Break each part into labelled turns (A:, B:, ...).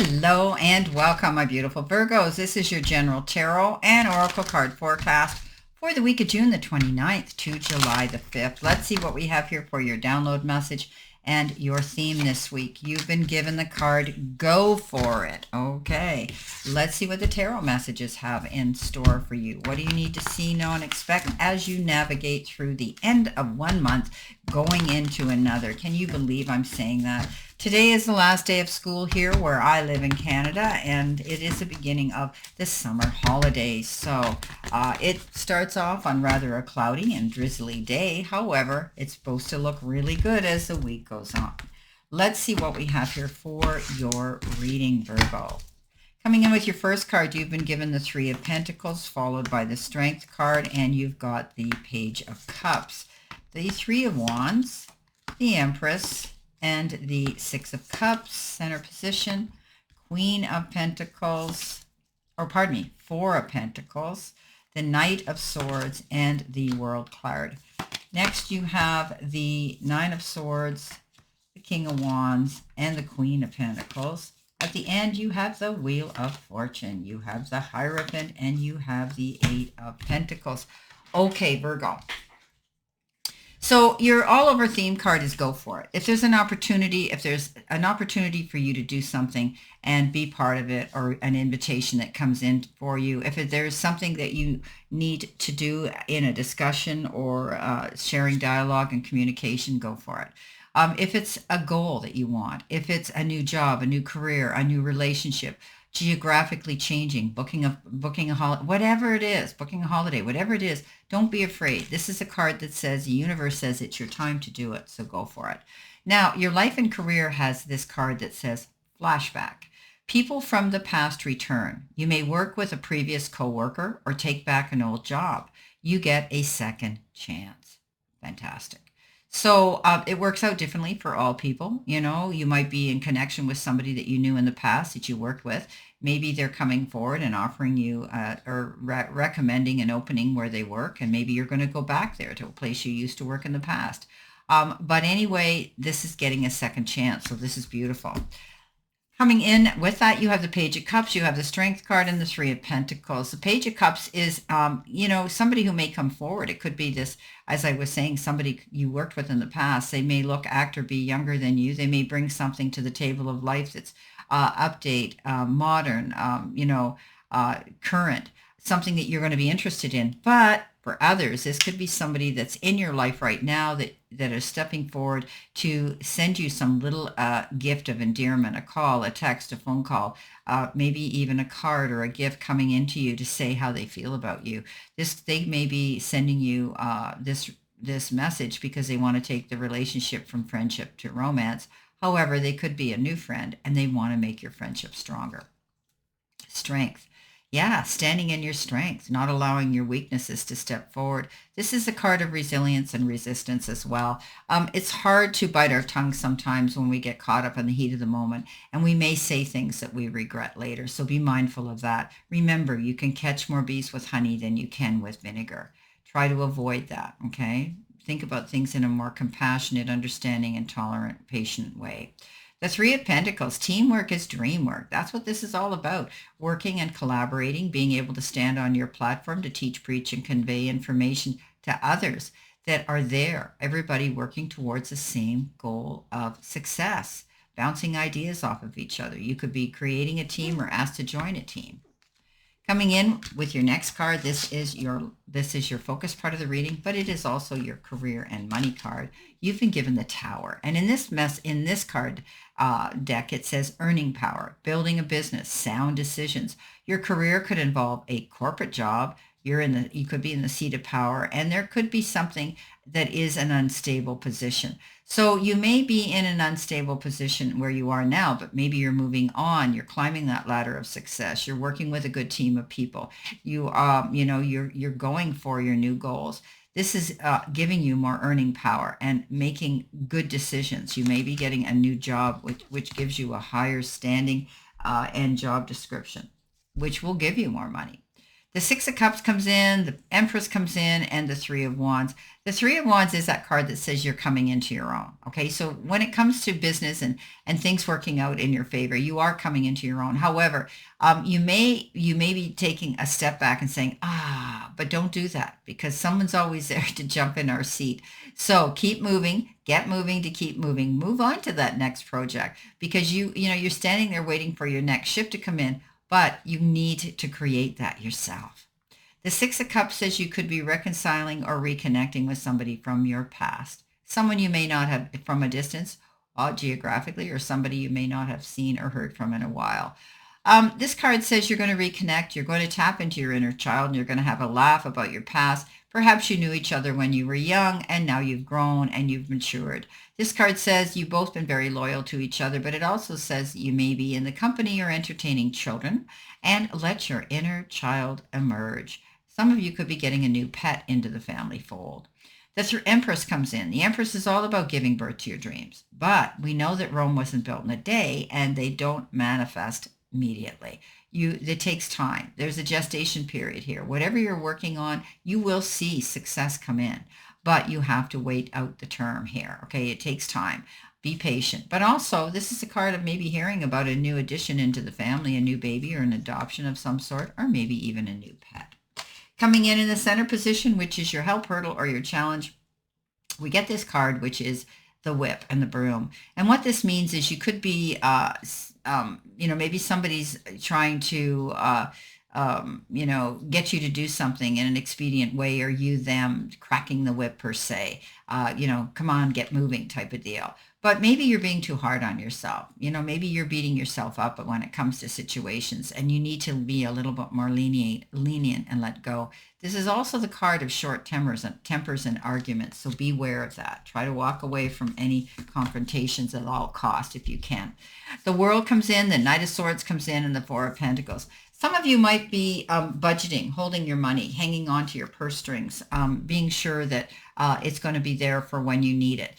A: Hello and welcome, my beautiful Virgos. This is your general tarot and oracle card forecast for the week of June the 29th to July the 5th. Let's see what we have here for your download message and your theme this week. You've been given the card, go for it. Okay, let's see what the tarot messages have in store for you. What do you need to see, know, and expect as you navigate through the end of one month going into another? Can you believe I'm saying that? Today is the last day of school here where I live in Canada, and it is the beginning of the summer holidays. So it starts off on rather a cloudy and drizzly day. However, it's supposed to look really good as the week goes on. Let's see what we have here for your reading, Virgo. Coming in with your first card, you've been given the Three of Pentacles, followed by the Strength card, and you've got the Page of Cups. The Three of Wands, the Empress, and the Six of Cups, center position, Queen of Pentacles, Four of Pentacles, the Knight of Swords, and the World card. Next, you have the Nine of Swords, the King of Wands, and the Queen of Pentacles. At the end, you have the Wheel of Fortune. You have the Hierophant, and you have the Eight of Pentacles. Okay, Virgo. So your all over theme card is go for it. If there's an opportunity for you to do something and be part of it, or an invitation that comes in for you, if there's something that you need to do in a discussion or sharing dialogue and communication, go for it. If it's a goal that you want, if it's a new job, a new career, a new relationship, geographically changing, booking a holiday, whatever it is, booking a holiday, whatever it is, don't be afraid. This is a card that says the universe says it's your time to do it, so go for it. Now, your life and career has this card that says flashback. People from the past return. You may work with a previous coworker or take back an old job. You get a second chance. Fantastic. So it works out differently for all people. You know, you might be in connection with somebody that you knew in the past that you worked with. Maybe they're coming forward and offering you or recommending an opening where they work, and maybe you're going to go back there to a place you used to work in the past. But anyway, this is getting a second chance, so this is beautiful. Coming in with that, you have the Page of Cups, you have the Strength card, and the Three of Pentacles. The Page of Cups is, somebody who may come forward. It could be this, as I was saying, somebody you worked with in the past. They may look, act, or be younger than you. They may bring something to the table of life that's update, modern, current, something that you're going to be interested in. But for others, this could be somebody that's in your life right now that is stepping forward to send you some little gift of endearment, a call, a text, a phone call, maybe even a card or a gift coming into you to say how they feel about you. They may be sending you this message because they want to take the relationship from friendship to romance. However, they could be a new friend and they want to make your friendship stronger. Strength. Yeah, standing in your strength, not allowing your weaknesses to step forward. This is a card of resilience and resistance as well. It's hard to bite our tongue sometimes when we get caught up in the heat of the moment, and we may say things that we regret later. So be mindful of that. Remember, you can catch more bees with honey than you can with vinegar. Try to avoid that, okay? Think about things in a more compassionate, understanding, and tolerant, patient way. The Three of Pentacles, teamwork is dream work. That's what this is all about. Working and collaborating, being able to stand on your platform to teach, preach, and convey information to others that are there. Everybody working towards the same goal of success, bouncing ideas off of each other. You could be creating a team or asked to join a team. Coming in with your next card, this is your focus part of the reading, but it is also your career and money card. You've been given the Tower, and in this card deck, it says earning power, building a business, sound decisions. Your career could involve a corporate job. You could be in the seat of power, and there could be something that is an unstable position. So you may be in an unstable position where you are now, but maybe you're moving on. You're climbing that ladder of success. You're working with a good team of people. You're going for your new goals. This is giving you more earning power and making good decisions. You may be getting a new job, which gives you a higher standing and job description, which will give you more money. The Six of Cups comes in, the Empress comes in, and the Three of Wands. The Three of Wands is that card that says you're coming into your own. Okay, so when it comes to business and things working out in your favor, you are coming into your own. However, you may be taking a step back and saying, but don't do that, because someone's always there to jump in our seat. So keep moving, get moving to keep moving, move on to that next project, because you're standing there waiting for your next ship to come in, but you need to create that yourself. The Six of Cups says you could be reconciling or reconnecting with somebody from your past, someone you may not have from a distance, geographically, or somebody you may not have seen or heard from in a while. This card says you're going to reconnect. You're going to tap into your inner child, and you're going to have a laugh about your past. Perhaps you knew each other when you were young, and now you've grown and you've matured. This card says you've both been very loyal to each other, but it also says you may be in the company or entertaining children, and let your inner child emerge. Some of you could be getting a new pet into the family fold. The Empress comes in. The Empress is all about giving birth to your dreams, but we know that Rome wasn't built in a day, and they don't manifest immediately. It takes time. There's a gestation period here. Whatever you're working on, you will see success come in, but you have to wait out the term here. Okay, it takes time. Be patient. But also, this is a card of maybe hearing about a new addition into the family, a new baby or an adoption of some sort, or maybe even a new pet. Coming in the center position, which is your help, hurdle, or your challenge, we get this card, which is the whip and the broom. And what this means is you could be, maybe somebody's trying to, get you to do something in an expedient way, or you them cracking the whip per se, come on, get moving type of deal. But maybe you're being too hard on yourself. Maybe you're beating yourself up when it comes to situations, and you need to be a little bit more lenient and let go. This is also the card of short tempers and arguments, so beware of that. Try to walk away from any confrontations at all cost if you can. The World comes in, the Knight of Swords comes in, and the Four of Pentacles. Some of you might be budgeting, holding your money, hanging on to your purse strings, being sure that it's going to be there for when you need it.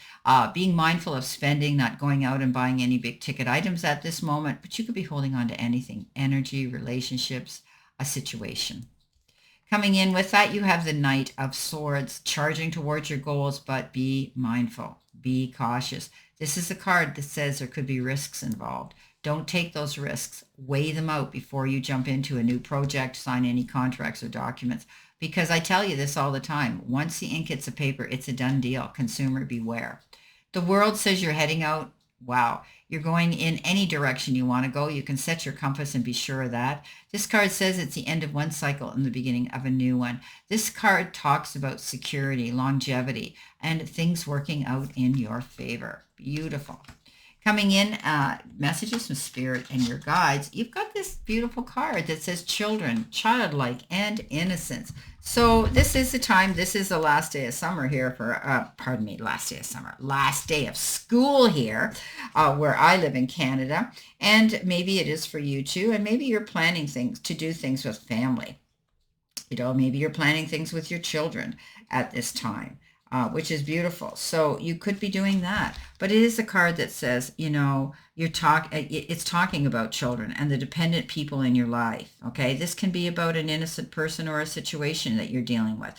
A: Being mindful of spending, not going out and buying any big ticket items at this moment, but you could be holding on to anything, energy, relationships, a situation. Coming in with that, you have the Knight of Swords, charging towards your goals, but be mindful, be cautious. This is a card that says there could be risks involved. Don't take those risks. Weigh them out before you jump into a new project, sign any contracts or documents. Because I tell you this all the time, once the ink hits the paper, it's a done deal. Consumer beware. The World says you're heading out. Wow. You're going in any direction you want to go. You can set your compass and be sure of that. This card says it's the end of one cycle and the beginning of a new one. This card talks about security, longevity, and things working out in your favor. Beautiful. Coming in, messages from Spirit and your guides. You've got this beautiful card that says children, childlike, and innocence. So this is the time, this is the last day of summer here for, last day of school here, where I live in Canada. And maybe it is for you too. And maybe you're planning to do things with family. Maybe you're planning things with your children at this time. Which is beautiful. So you could be doing that. But it is a card that says, it's talking about children and the dependent people in your life. Okay, this can be about an innocent person or a situation that you're dealing with.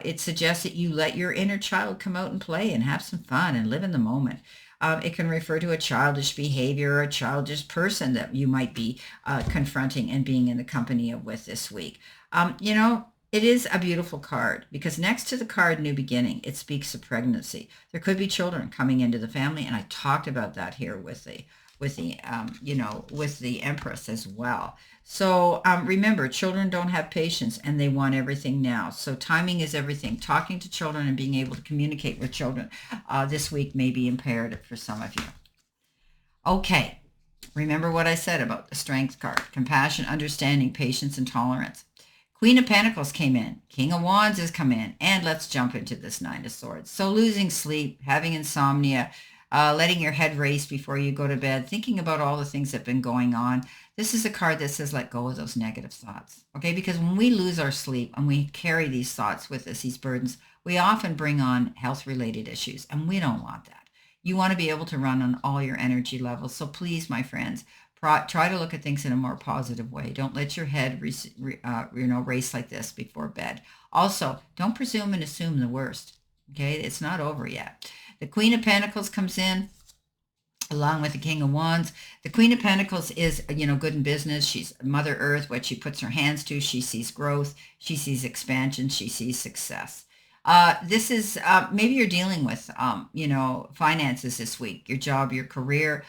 A: It suggests that you let your inner child come out and play and have some fun and live in the moment. It can refer to a childish behavior or a childish person that you might be confronting and being in the company of with this week. It is a beautiful card because next to the card New Beginning, it speaks of pregnancy. There could be children coming into the family, and I talked about that here with the Empress as well. So remember, children don't have patience and they want everything now. So timing is everything. Talking to children and being able to communicate with children this week may be imperative for some of you. Okay, remember what I said about the Strength card: compassion, understanding, patience, and tolerance. Queen of Pentacles came in. King of Wands has come in. And let's jump into this Nine of Swords. So losing sleep, having insomnia, letting your head race before you go to bed, thinking about all the things that have been going on. This is a card that says let go of those negative thoughts. Okay, because when we lose our sleep and we carry these thoughts with us, these burdens, we often bring on health-related issues, and we don't want that. You want to be able to run on all your energy levels. So please, my friends, Try to look at things in a more positive way. Don't let your head race like this before bed. Also, don't presume and assume the worst. Okay, it's not over yet. The Queen of Pentacles comes in along with the King of Wands. The Queen of Pentacles is, good in business. She's Mother Earth. What she puts her hands to, she sees growth. She sees expansion. She sees success. This is maybe you're dealing with, finances this week, your job, your career.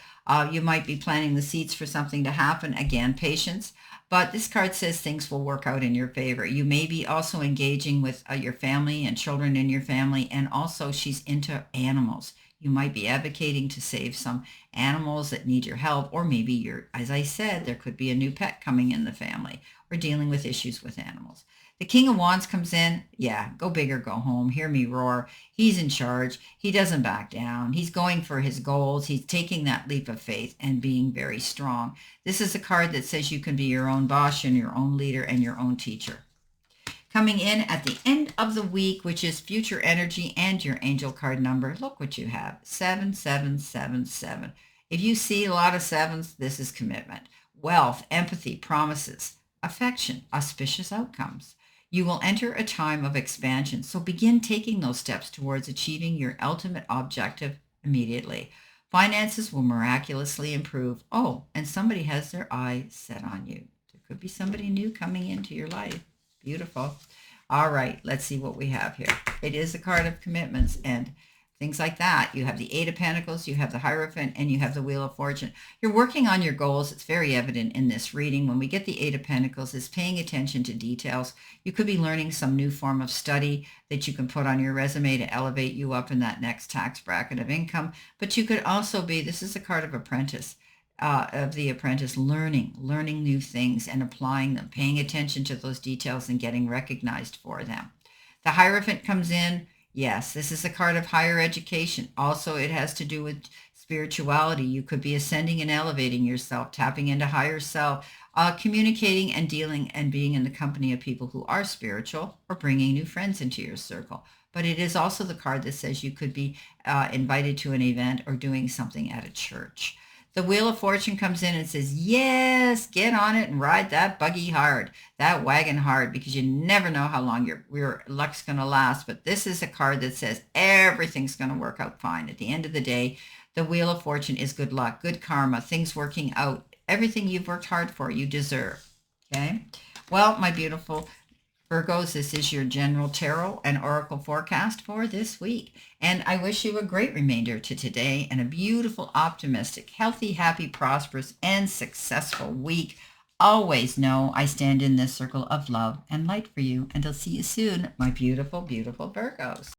A: You might be planting the seeds for something to happen. Again, patience. But this card says things will work out in your favor. You may be also engaging with your family and children in your family. And also she's into animals. You might be advocating to save some animals that need your help, or maybe as I said, there could be a new pet coming in the family, or dealing with issues with animals. The King of Wands comes in. Yeah, go big or go home. Hear me roar. He's in charge. He doesn't back down. He's going for his goals. He's taking that leap of faith and being very strong. This is a card that says you can be your own boss and your own leader and your own teacher. Coming in at the end of the week, which is future energy and your angel card number, look what you have, 7777. If you see a lot of sevens, this is commitment, wealth, empathy, promises, affection, auspicious outcomes. You will enter a time of expansion, so begin taking those steps towards achieving your ultimate objective immediately. Finances will miraculously improve. Oh, and somebody has their eye set on you. There could be somebody new coming into your life. Beautiful. All right, let's see what we have here. It is a card of commitments and things like that. You have the Eight of Pentacles, you have the Hierophant, and you have the Wheel of Fortune. You're working on your goals. It's very evident in this reading. When we get the Eight of Pentacles, it's paying attention to details. You could be learning some new form of study that you can put on your resume to elevate you up in that next tax bracket of income. But you could also be, this is a card of apprentice. Of the apprentice, learning new things and applying them, paying attention to those details and getting recognized for them. The Hierophant comes in. Yes, this is a card of higher education. Also, it has to do with spirituality. You could be ascending and elevating yourself, tapping into higher self, communicating and dealing and being in the company of people who are spiritual, or bringing new friends into your circle. But it is also the card that says you could be invited to an event or doing something at a church. The Wheel of Fortune comes in and says, yes, get on it and ride that buggy hard, that wagon hard, because you never know how long your luck's going to last. But this is a card that says everything's going to work out fine. At the end of the day, the Wheel of Fortune is good luck, good karma, things working out, everything you've worked hard for, you deserve. Okay? Well, my beautiful Virgos, this is your general tarot and oracle forecast for this week. And I wish you a great remainder to today and a beautiful, optimistic, healthy, happy, prosperous, and successful week. Always know I stand in this circle of love and light for you. And I'll see you soon, my beautiful, beautiful Virgos.